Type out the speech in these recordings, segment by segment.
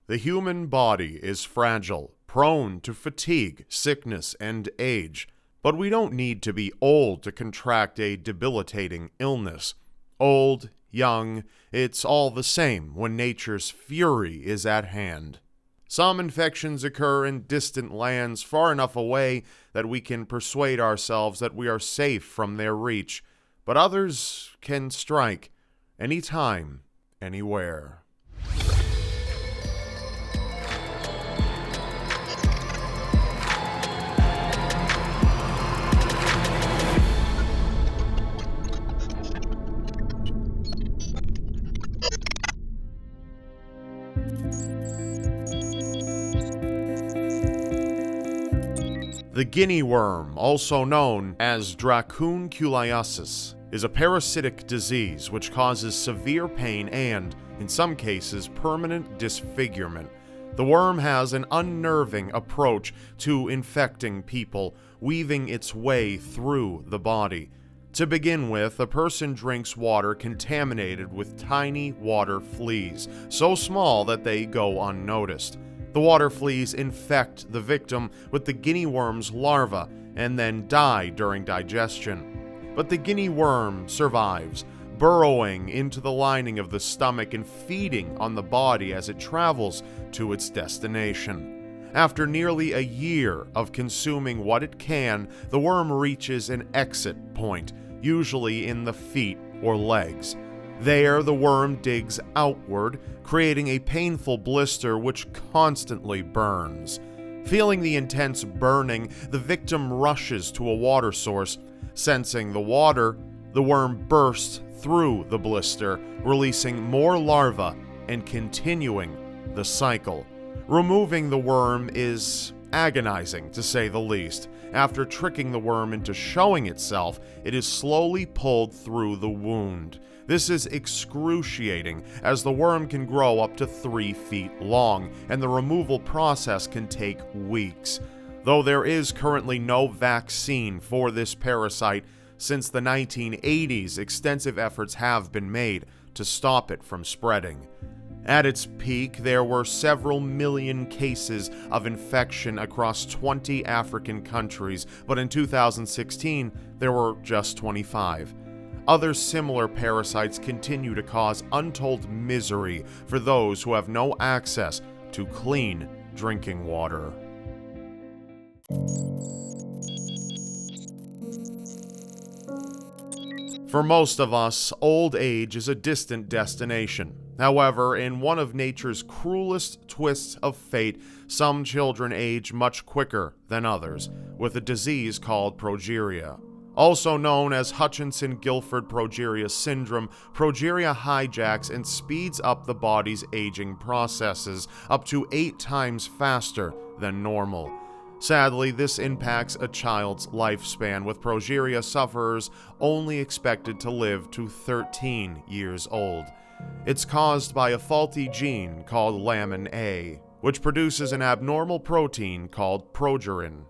The human body is fragile, prone to fatigue, sickness, and age. But we don't need to be old to contract a debilitating illness. Old, young, it's all the same when nature's fury is at hand. Some infections occur in distant lands far enough away that we can persuade ourselves that we are safe from their reach, but others can strike anytime, anywhere. The Guinea Worm, also known as Dracunculiasis, is a parasitic disease which causes severe pain and, in some cases, permanent disfigurement. The worm has an unnerving approach to infecting people, weaving its way through the body. To begin with, a person drinks water contaminated with tiny water fleas, so small that they go unnoticed. The water fleas infect the victim with the guinea worm's larva and then die during digestion. But the guinea worm survives, burrowing into the lining of the stomach and feeding on the body as it travels to its destination. After nearly a year of consuming what it can, the worm reaches an exit point, usually in the feet or legs. There, the worm digs outward, creating a painful blister which constantly burns. Feeling the intense burning, the victim rushes to a water source. Sensing the water, the worm bursts through the blister, releasing more larvae and continuing the cycle. Removing the worm is agonizing, to say the least. After tricking the worm into showing itself, it is slowly pulled through the wound. This is excruciating, as the worm can grow up to 3 feet long, and the removal process can take weeks. Though there is currently no vaccine for this parasite, since the 1980s, extensive efforts have been made to stop it from spreading. At its peak, there were several million cases of infection across 20 African countries, but in 2016, there were just 25. Other similar parasites continue to cause untold misery for those who have no access to clean drinking water. For most of us, old age is a distant destination. However, in one of nature's cruelest twists of fate, some children age much quicker than others, with a disease called Progeria. Also known as Hutchinson-Gilford Progeria syndrome, Progeria hijacks and speeds up the body's aging processes up to 8 times faster than normal. Sadly, this impacts a child's lifespan, with Progeria sufferers only expected to live to 13 years old. It's caused by a faulty gene called lamin A, which produces an abnormal protein called progerin.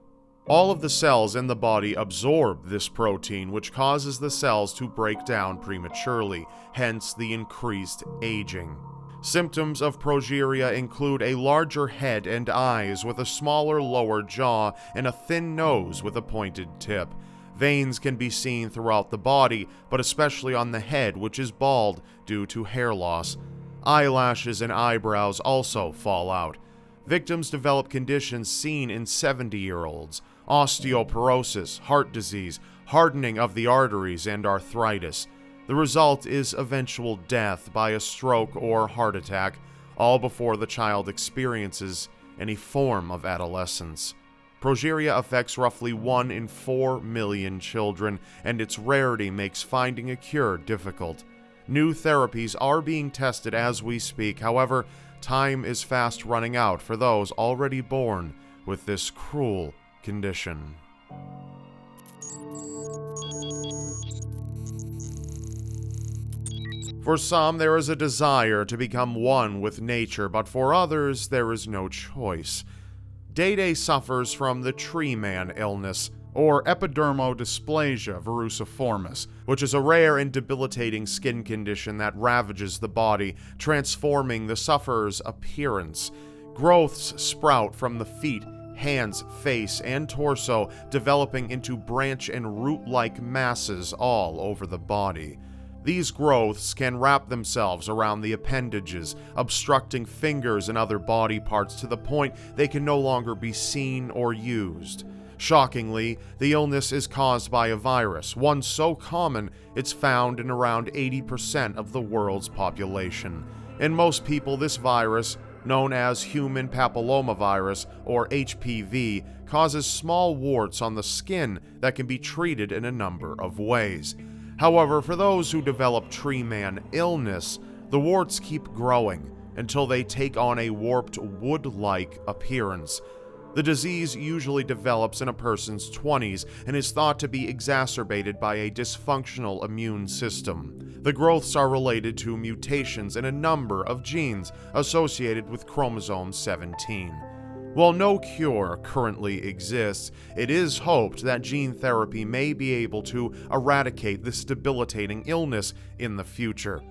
All of the cells in the body absorb this protein, which causes the cells to break down prematurely, hence the increased aging. Symptoms of progeria include a larger head and eyes with a smaller lower jaw and a thin nose with a pointed tip. Veins can be seen throughout the body, but especially on the head, which is bald due to hair loss. Eyelashes and eyebrows also fall out. Victims develop conditions seen in 70-year-olds: osteoporosis, heart disease, hardening of the arteries, and arthritis. The result is eventual death by a stroke or heart attack, all before the child experiences any form of adolescence. Progeria affects roughly 1 in 4 million children, and its rarity makes finding a cure difficult. New therapies are being tested as we speak. However, time is fast running out for those already born with this cruel condition. For some, there is a desire to become one with nature, but for others, there is no choice. Day-Day suffers from the tree man illness, or Epidermodysplasia verruciformis, which is a rare and debilitating skin condition that ravages the body, transforming the sufferer's appearance. Growths sprout from the feet, hands, face, and torso, developing into branch and root-like masses all over the body. These growths can wrap themselves around the appendages, obstructing fingers and other body parts to the point they can no longer be seen or used. Shockingly, the illness is caused by a virus, one so common it's found in around 80% of the world's population. In most people, this virus, known as human papillomavirus or HPV, causes small warts on the skin that can be treated in a number of ways. However, for those who develop tree man illness, the warts keep growing until they take on a warped wood-like appearance. The disease usually develops in a person's 20s and is thought to be exacerbated by a dysfunctional immune system. The growths are related to mutations in a number of genes associated with chromosome 17. While no cure currently exists, it is hoped that gene therapy may be able to eradicate this debilitating illness in the future.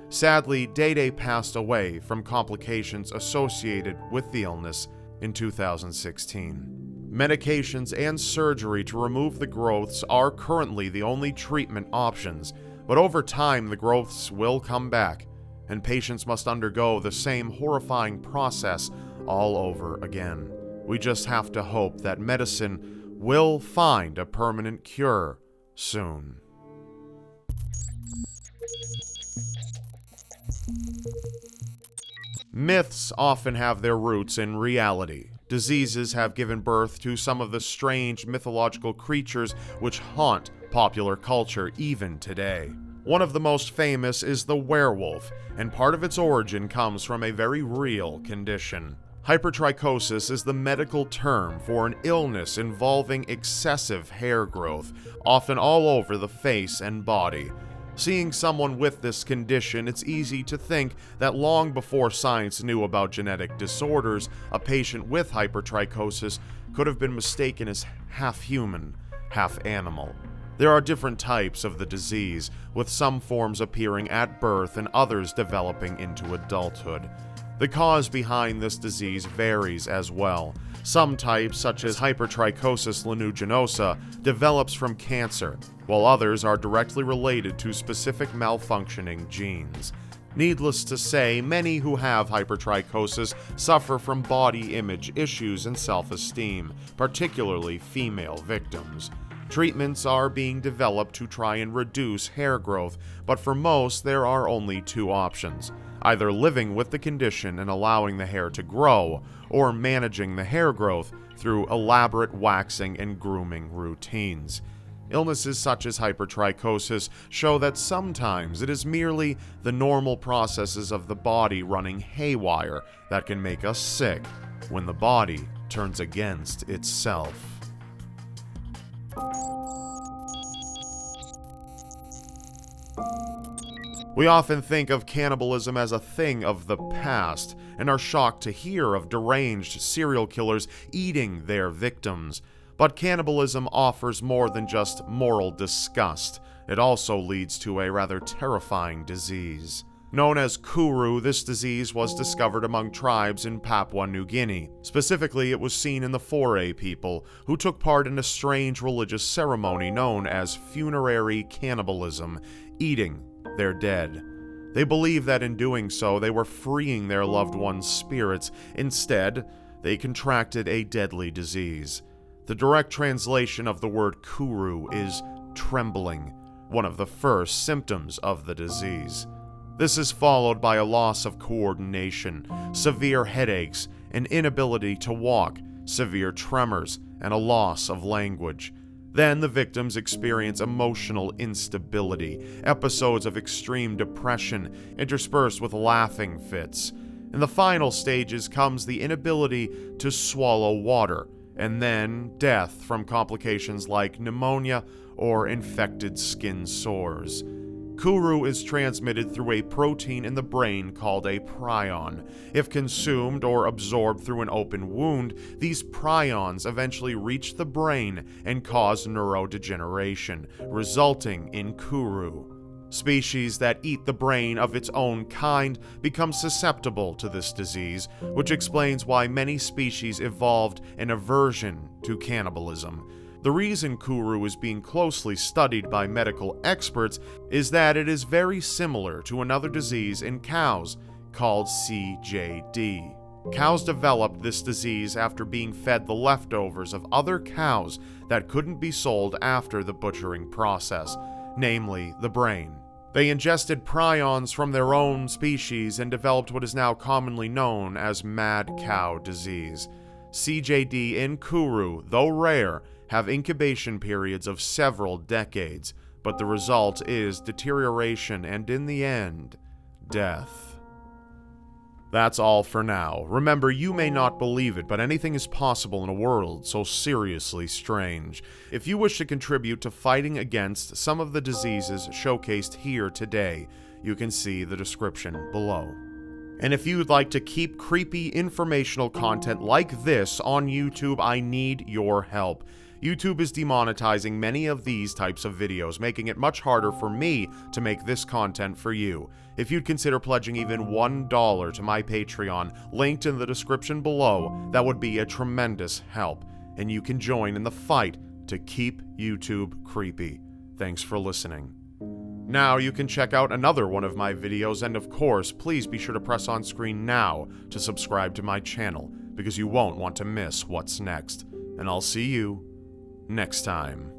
Sadly, Day passed away from complications associated with the illness in 2016. Medications and surgery to remove the growths are currently the only treatment options, but over time the growths will come back, and patients must undergo the same horrifying process all over again. We just have to hope that medicine will find a permanent cure soon. Myths often have their roots in reality. Diseases have given birth to some of the strange mythological creatures which haunt popular culture even today. One of the most famous is the werewolf, and part of its origin comes from a very real condition. Hypertrichosis is the medical term for an illness involving excessive hair growth, often all over the face and body. Seeing someone with this condition, it's easy to think that long before science knew about genetic disorders, a patient with hypertrichosis could have been mistaken as half human, half animal. There are different types of the disease, with some forms appearing at birth and others developing into adulthood. The cause behind this disease varies as well. Some types, such as hypertrichosis lanuginosa, develops from cancer, while others are directly related to specific malfunctioning genes. Needless to say, many who have hypertrichosis suffer from body image issues and self-esteem, particularly female victims. Treatments are being developed to try and reduce hair growth, but for most, there are only two options: either living with the condition and allowing the hair to grow, or managing the hair growth through elaborate waxing and grooming routines. Illnesses such as hypertrichosis show that sometimes it is merely the normal processes of the body running haywire that can make us sick when the body turns against itself. We often think of cannibalism as a thing of the past, and are shocked to hear of deranged serial killers eating their victims. But cannibalism offers more than just moral disgust. It also leads to a rather terrifying disease. Known as Kuru, this disease was discovered among tribes in Papua New Guinea. Specifically, it was seen in the Foray people, who took part in a strange religious ceremony known as funerary cannibalism, eating their dead. They believed that in doing so, they were freeing their loved ones' spirits. Instead, they contracted a deadly disease. The direct translation of the word Kuru is trembling, one of the first symptoms of the disease. This is followed by a loss of coordination, severe headaches, an inability to walk, severe tremors, and a loss of language. Then the victims experience emotional instability, episodes of extreme depression interspersed with laughing fits. In the final stages comes the inability to swallow water, and then death from complications like pneumonia or infected skin sores. Kuru is transmitted through a protein in the brain called a prion. If consumed or absorbed through an open wound, these prions eventually reach the brain and cause neurodegeneration, resulting in Kuru. Species that eat the brain of its own kind become susceptible to this disease, which explains why many species evolved an aversion to cannibalism. The reason Kuru is being closely studied by medical experts is that it is very similar to another disease in cows called CJD. Cows developed this disease after being fed the leftovers of other cows that couldn't be sold after the butchering process, namely the brain. They ingested prions from their own species and developed what is now commonly known as mad cow disease. CJD in Kuru, though rare, have incubation periods of several decades, but the result is deterioration and, in the end, death. That's all for now. Remember, you may not believe it, but anything is possible in a world so seriously strange. If you wish to contribute to fighting against some of the diseases showcased here today, you can see the description below. And if you'd like to keep creepy informational content like this on YouTube, I need your help. YouTube is demonetizing many of these types of videos, making it much harder for me to make this content for you. If you'd consider pledging even $1 to my Patreon, linked in the description below, that would be a tremendous help, and you can join in the fight to keep YouTube creepy. Thanks for listening. Now you can check out another one of my videos, and of course, please be sure to press on screen now to subscribe to my channel, because you won't want to miss what's next. And I'll see you next time.